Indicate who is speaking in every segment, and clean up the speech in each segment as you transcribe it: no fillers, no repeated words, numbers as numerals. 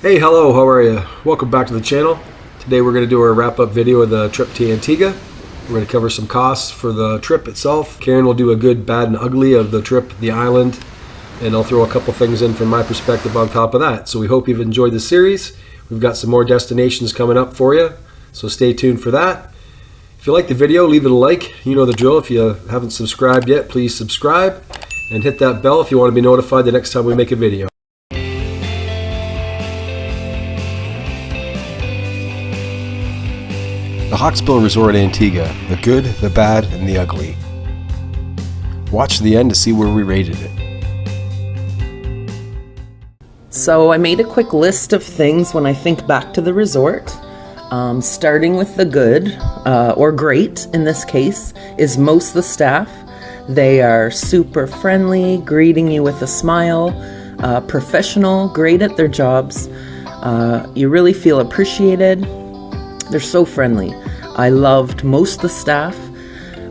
Speaker 1: Hey, hello, how are you? Welcome back to the channel. Today we're going to do our wrap-up video of the trip to Antigua. We're going to cover some costs for the trip itself. Karen will do a good, bad, and ugly of the trip, the island, and I'll throw a couple things in from my perspective on top of that. So we hope you've enjoyed the series. We've got some more destinations coming up for you, so stay tuned for that. If you like the video, leave it a like. You know the drill. If you haven't subscribed yet, please subscribe and hit that bell if you want to be notified the next time we make a video. The Hawksbill Resort Antigua, the good, the bad, and the ugly. Watch to the end to see where we rated it.
Speaker 2: So I made a quick list of things when I think back to the resort. Starting with the good, or great in this case, is most of the staff. They are super friendly, greeting you with a smile, professional, great at their jobs. You really feel appreciated. They're so friendly. I loved most of the staff,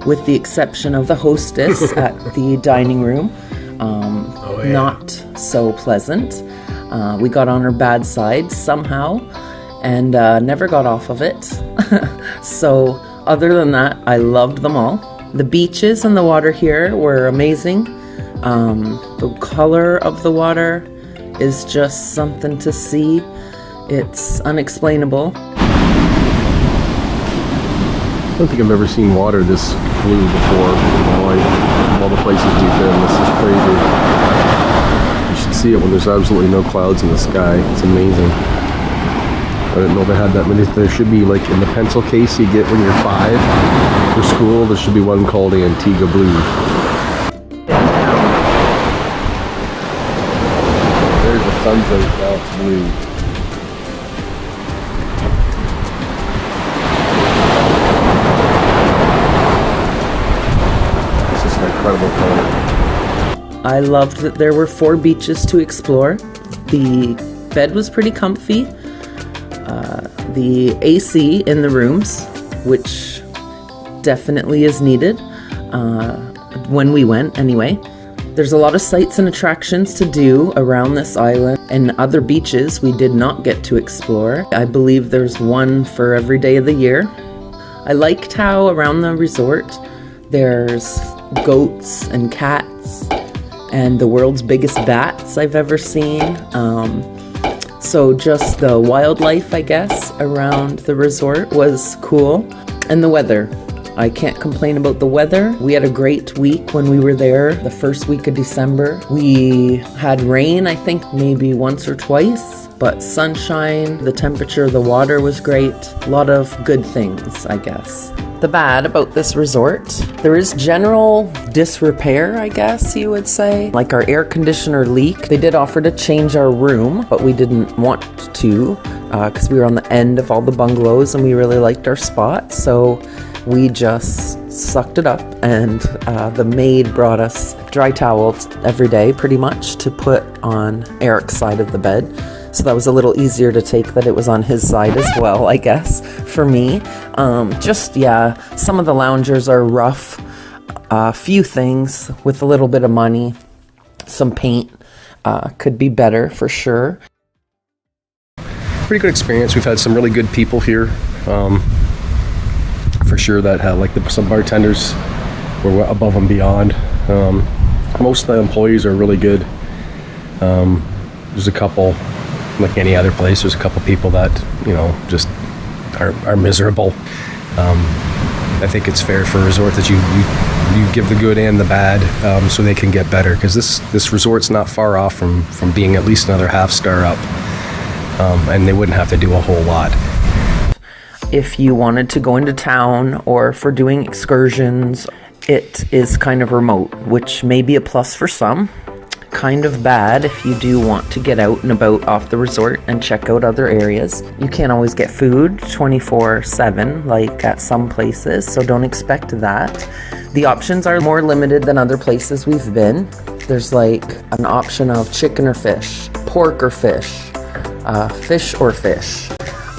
Speaker 2: with the exception of the hostess at the dining room. Not so pleasant. We got on her bad side somehow and never got off of it. So other than that, I loved them all. The beaches and the water here were amazing. The color of the water is just something to see. It's unexplainable.
Speaker 1: I don't think I've ever seen water this blue before in my life. Of all the places we've been, this is crazy. You should see it when there's absolutely no clouds in the sky. It's amazing. I didn't know they had that many. There should be, like in the pencil case you get when you're 5 for school, there should be one called Antigua Blue. There's the sunset, now it's blue. Incredible color.
Speaker 2: I loved that there were 4 beaches to explore. The bed was pretty comfy. The AC in the rooms, which definitely is needed when we went anyway. There's a lot of sights and attractions to do around this island, and other beaches we did not get to explore. I believe there's one for every day of the year. I liked how around the resort there's goats and cats and the world's biggest bats I've ever seen. So just the wildlife, I guess, around the resort was cool. And the weather. I can't complain about the weather. We had a great week when we were there, the first week of December. We had rain, I think maybe once or twice, but sunshine, the temperature of the water was great. A lot of good things, I guess. The bad about this resort, there is general disrepair, I guess you would say. Like our air conditioner leak. They did offer to change our room, but we didn't want to because we were on the end of all the bungalows and we really liked our spot. So we just sucked it up, and the maid brought us dry towels every day pretty much to put on Eric's side of the bed. So that was a little easier to take that it was on his side as well, I guess, for me. Some of the loungers are rough. A few things with a little bit of money. Some paint could be better for sure.
Speaker 1: Pretty good experience. We've had some really good people here. For sure that had, like some bartenders were above and beyond. Most of the employees are really good. There's a couple, like any other place, there's a couple people that, just are miserable. I think it's fair for a resort that you give the good and the bad, so they can get better, because this resort's not far off from being at least another half star up, and they wouldn't have to do a whole lot.
Speaker 2: If you wanted to go into town or for doing excursions, it is kind of remote, which may be a plus for some. Kind of bad if you do want to get out and about off the resort and check out other areas. You can't always get food 24/7 like at some places, so don't expect that. The options are more limited than other places we've been. There's like an option of chicken or fish, pork or fish, fish or fish.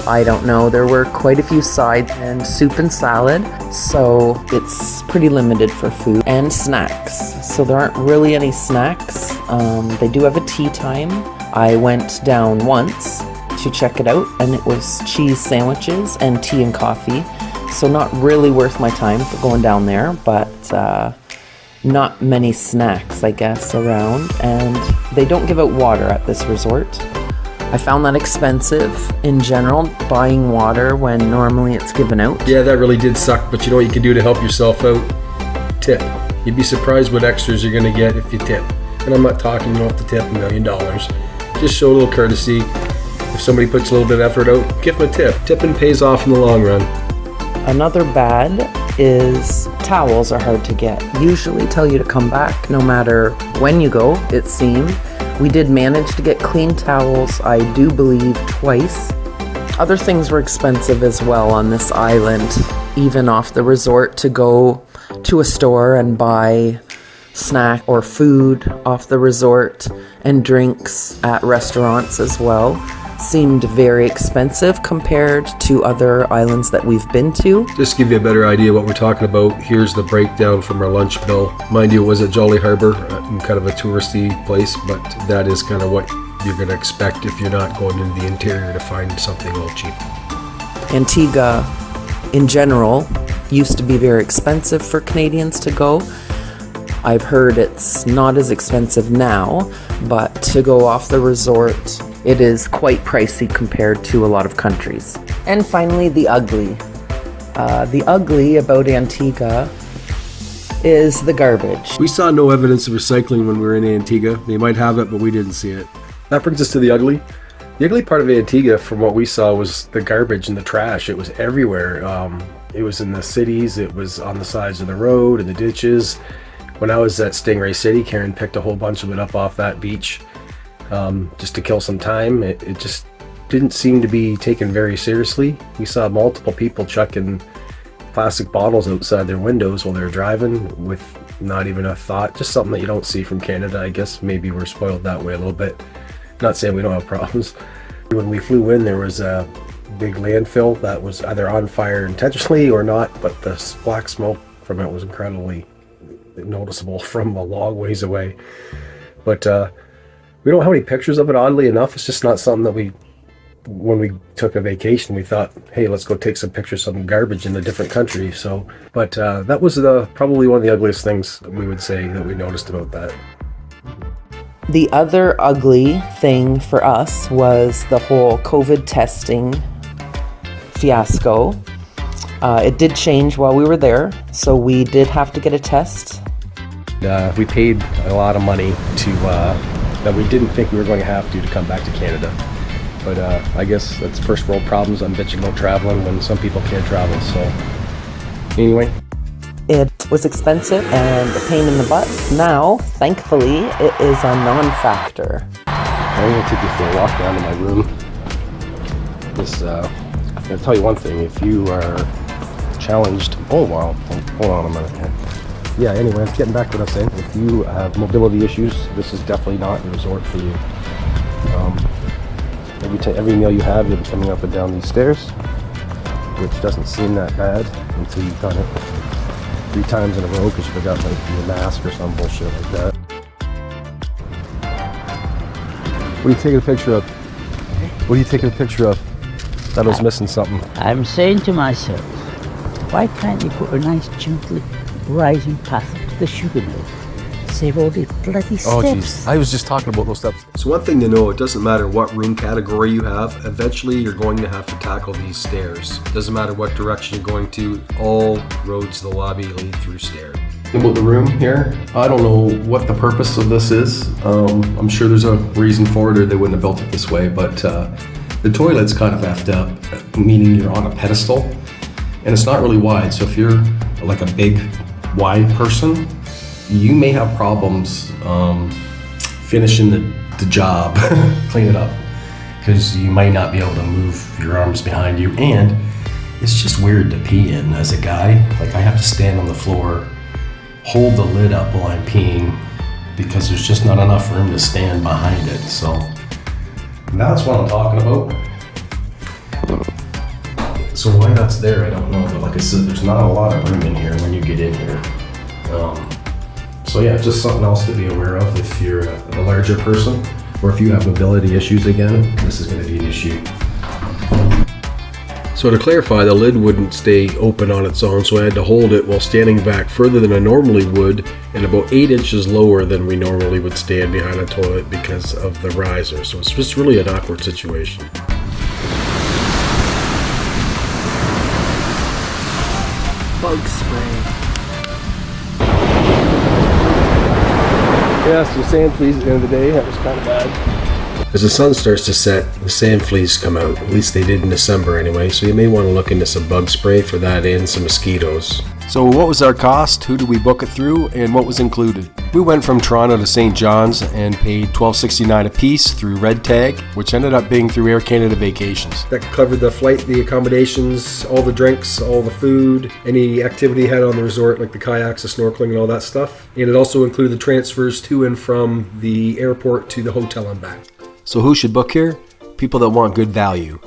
Speaker 2: I don't know, there were quite a few sides and soup and salad, so it's pretty limited for food and snacks. So there aren't really any snacks. They do have a tea time. I went down once to check it out, and it was cheese sandwiches and tea and coffee. So not really worth my time for going down there, but not many snacks, I guess, around. And they don't give out water at this resort. I found that expensive in general, buying water when normally it's given out.
Speaker 1: Yeah, that really did suck, but you know what you can do to help yourself out? Tip. You'd be surprised what extras you're gonna get if you tip. And I'm not talking, you don't have to tip $1 million. Just show a little courtesy. If somebody puts a little bit of effort out, give them a tip. Tipping pays off in the long run.
Speaker 2: Another bad is towels are hard to get. Usually tell you to come back no matter when you go, it seemed. We did manage to get clean towels, I do believe, twice. Other things were expensive as well on this island, even off the resort, to go to a store and buy snack or food off the resort, and drinks at restaurants as well. Seemed very expensive compared to other islands that we've been to.
Speaker 1: Just to give you a better idea what we're talking about, here's the breakdown from our lunch bill. Mind you, it was at Jolly Harbor, kind of a touristy place, but that is kind of what you're going to expect if you're not going into the interior to find something a little cheap.
Speaker 2: Antigua, in general, used to be very expensive for Canadians to go. I've heard it's not as expensive now, but to go off the resort, it is quite pricey compared to a lot of countries. And finally, the ugly. The ugly about Antigua is the garbage.
Speaker 1: We saw no evidence of recycling when we were in Antigua. They might have it, but we didn't see it. That brings us to the ugly. The ugly part of Antigua, from what we saw, was the garbage and the trash. It was everywhere. It was in the cities. It was on the sides of the road, in the ditches. When I was at Stingray City, Karen picked a whole bunch of it up off that beach. Just to kill some time. It just didn't seem to be taken very seriously. We saw multiple people chucking plastic bottles outside their windows while they were driving with not even a thought. Just something that you don't see from Canada. I guess maybe we're spoiled that way a little bit. Not saying we don't have problems. When we flew in, there was a big landfill that was either on fire intentionally or not, but the black smoke from it was incredibly noticeable from a long ways away. But we don't have any pictures of it, oddly enough. It's just not something that when we took a vacation, we thought, hey, let's go take some pictures of some garbage in a different country. So, but that was probably one of the ugliest things we would say that we noticed about that.
Speaker 2: The other ugly thing for us was the whole COVID testing fiasco. It did change while we were there, so we did have to get a test.
Speaker 1: We paid a lot of money that we didn't think we were going to have to come back to Canada. But I guess that's first world problems. I'm bitching about traveling when some people can't travel. So anyway.
Speaker 2: It was expensive and a pain in the butt. Now, thankfully, it is a non-factor.
Speaker 1: I'm going to take you for a walk down to my room. I'm going to tell you one thing. If you are challenged... Oh, wow. Hold on a minute here. Yeah, anyway, I'm getting back to what I'm saying. If you have mobility issues, this is definitely not a resort for you. Every meal you have, you'll be coming up and down these stairs, which doesn't seem that bad until you've done it 3 times in a row because you forgot like your mask or some bullshit like that. What are you taking a picture of? What are you taking a picture of? Thought I was missing something.
Speaker 3: I'm saying to myself, why can't you put a nice gently rising path to the sugar mill? Save all these bloody steps.
Speaker 1: Oh jeez, I was just talking about those steps. So one thing to know, it doesn't matter what room category you have, eventually you're going to have to tackle these stairs. Doesn't matter what direction you're going to, all roads to the lobby lead through stairs. About the room here, I don't know what the purpose of this is. I'm sure there's a reason for it or they wouldn't have built it this way, but the toilet's kind of effed up, meaning you're on a pedestal and it's not really wide. So if you're like a big, wide person, you may have problems finishing the job, clean it up, because you might not be able to move your arms behind you. And it's just weird to pee in as a guy. Like I have to stand on the floor, hold the lid up while I'm peeing because there's just not enough room to stand behind it. So that's what I'm talking about. So why that's there, I don't know. But like I said, there's not a lot of room in here when you get in here. So yeah, just something else to be aware of if you're a larger person. or if you have mobility issues again, this is going to be an issue. So to clarify, the lid wouldn't stay open on its own, so I had to hold it while standing back further than I normally would and about 8 inches lower than we normally would stand behind a toilet because of the riser. So it's just really an awkward situation.
Speaker 2: Bug spray.
Speaker 1: Yeah, so sand fleas at the end of the day, that was kind of bad. As the sun starts to set, the sand fleas come out. At least they did in December anyway, so you may want to look into some bug spray for that and some mosquitoes. So what was our cost? Who did we book it through? And what was included? We went from Toronto to St. John's and paid $12.69 a piece through Red Tag, which ended up being through Air Canada Vacations. That covered the flight, the accommodations, all the drinks, all the food, any activity you had on the resort, like the kayaks, the snorkeling, and all that stuff. And it also included the transfers to and from the airport to the hotel and back. So who should book here? People that want good value.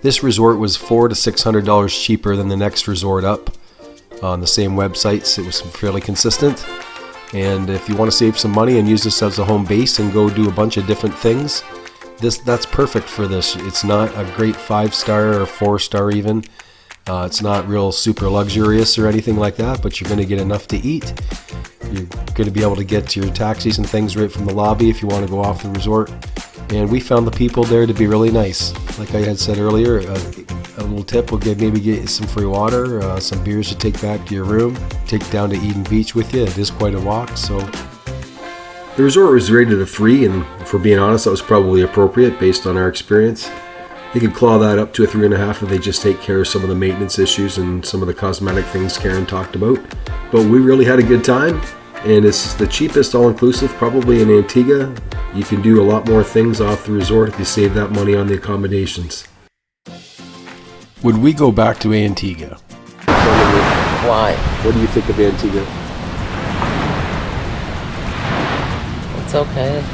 Speaker 1: This resort was $400 to $600 cheaper than the next resort up. On the same websites, it was fairly consistent. And if you want to save some money and use this as a home base and go do a bunch of different things, that's perfect for this. It's not a great 5-star or 4-star even. It's not real super luxurious or anything like that, but you're going to get enough to eat. You're going to be able to get to your taxis and things right from the lobby if you want to go off the resort. And we found the people there to be really nice. Like I had said earlier, a little tip will maybe get you some free water, some beers to take back to your room, take down to Eden Beach with you. It is quite a walk. So the resort was rated a 3, and for being honest, that was probably appropriate based on our experience. You could claw that up to a 3.5 if they just take care of some of the maintenance issues and some of the cosmetic things Karen talked about. But we really had a good time, and it's the cheapest all-inclusive probably in Antigua. You can do a lot more things off the resort if you save that money on the accommodations. Would we go back to Antigua?
Speaker 2: Why?
Speaker 1: What do you think of Antigua?
Speaker 2: It's okay.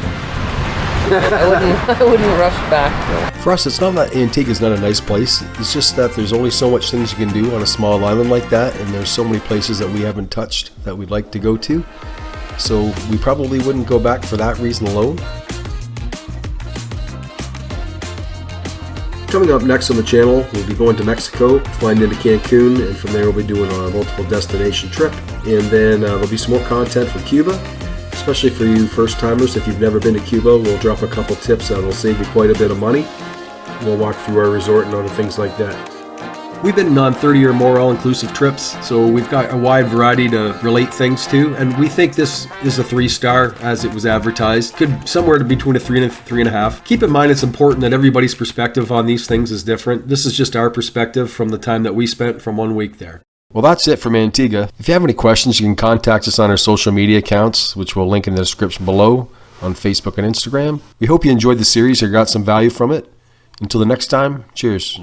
Speaker 2: I wouldn't rush back.
Speaker 1: For us, it's not that Antigua's not a nice place. It's just that there's only so much things you can do on a small island like that, and there's so many places that we haven't touched that we'd like to go to. So we probably wouldn't go back for that reason alone. Coming up next on the channel, we'll be going to Mexico, flying into Cancun, and from there we'll be doing a multiple destination trip. And then there'll be some more content from Cuba, especially for you first timers. If you've never been to Cuba, we'll drop a couple tips that will save you quite a bit of money. We'll walk through our resort and other things like that. We've been on 30 or more all-inclusive trips, so we've got a wide variety to relate things to, and we think this is a 3-star as it was advertised. Could somewhere between a 3 and a 3.5. Keep in mind it's important that everybody's perspective on these things is different. This is just our perspective from the time that we spent from 1 week there. Well, that's it from Antigua. If you have any questions, you can contact us on our social media accounts, which we'll link in the description below on Facebook and Instagram. We hope you enjoyed the series or got some value from it. Until the next time, cheers.